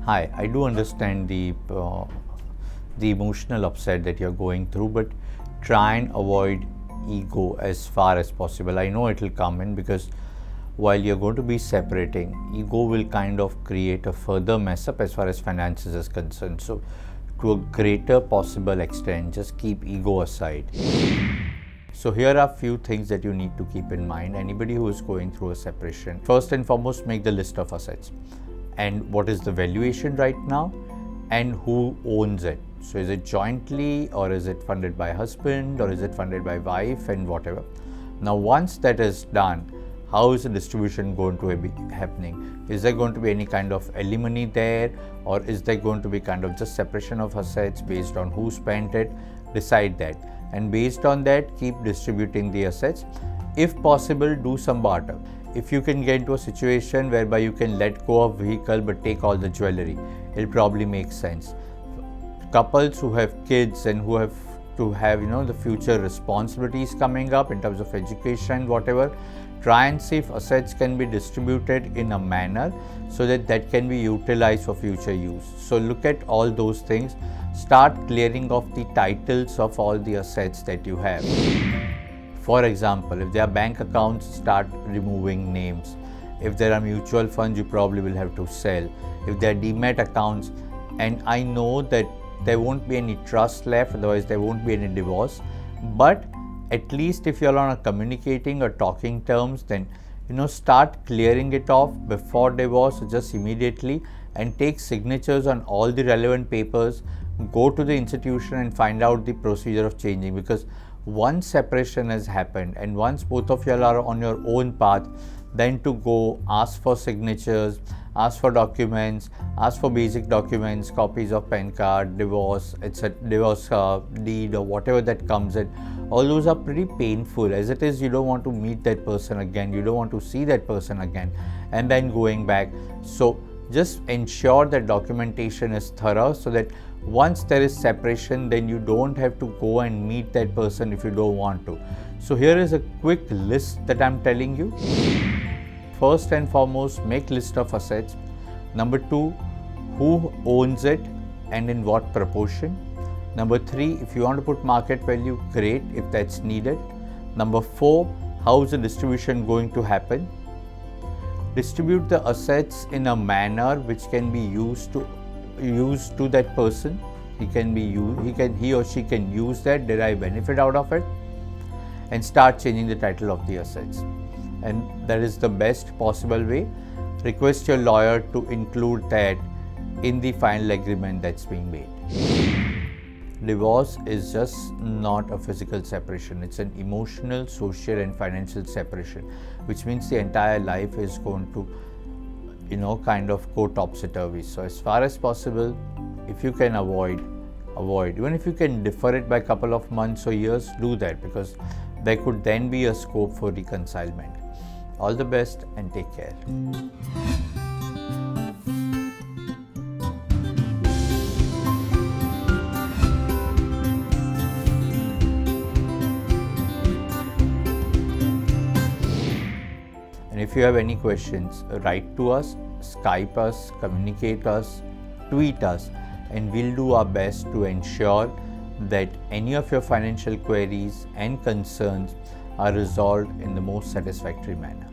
Hi, I do understand the emotional upset that you're going through, but try and avoid ego as far as possible. I know it will come in because while you're going to be separating, ego will kind of create a further mess up as far as finances is concerned. So to a greater possible extent, just keep ego aside. So here are a few things that you need to keep in mind. Anybody who is going through a separation, first and foremost, make the list of assets and what is the valuation right now and who owns it. So is it jointly, or is it funded by husband, or is it funded by wife, and whatever. Now once that is done, how is the distribution going to be happening? Is there going to be any kind of alimony there, or is there going to be kind of just separation of assets based on who spent it? Decide that, and based on that keep distributing the assets. If possible, do some barter. If you can get into a situation whereby you can let go of vehicle but take all the jewelry, it'll probably make sense. Couples who have kids and who have to have the future responsibilities coming up in terms of education, whatever, try and see if assets can be distributed in a manner so that that can be utilized for future use. So look at all those things. Start clearing off the titles of all the assets that you have. For example, if there are bank accounts, start removing names. If there are mutual funds, you probably will have to sell. If there are demat accounts, and I know that there won't be any trust left, otherwise there won't be any divorce, but at least if you're on a communicating or talking terms, then start clearing it off before divorce, just immediately, and take signatures on all the relevant papers. Go to the institution and find out the procedure of changing, because once separation has happened and once both of you are on your own path, then to go ask for signatures, ask for documents, ask for basic documents, copies of PAN card, divorce, etc., divorce deed, or whatever that comes in. All those are pretty painful. As it is, you don't want to meet that person again, you don't want to see that person again, and then going back. So just ensure that documentation is thorough, so that once there is separation, then you don't have to go and meet that person if you don't want to. So here is a quick list that I'm telling you. First and foremost, make list of assets. Number 2, who owns it and in what proportion. Number 3, if you want to put market value, great, if that's needed. Number 4, how is the distribution going to happen? Distribute the assets in a manner which can be used to that person. He or she can use that, derive benefit out of it, and start changing the title of the assets. And that is the best possible way. Request your lawyer to include that in the final agreement that's being made. Divorce is just not a physical separation, it's an emotional, social and financial separation, which means the entire life is going to kind of go topsy-turvy. So as far as possible, if you can avoid. Even if you can defer it by a couple of months or years, do that, because there could then be a scope for reconcilement. All the best and take care. And if you have any questions, write to us, Skype us, communicate us, tweet us, and we'll do our best to ensure that any of your financial queries and concerns are resolved in the most satisfactory manner.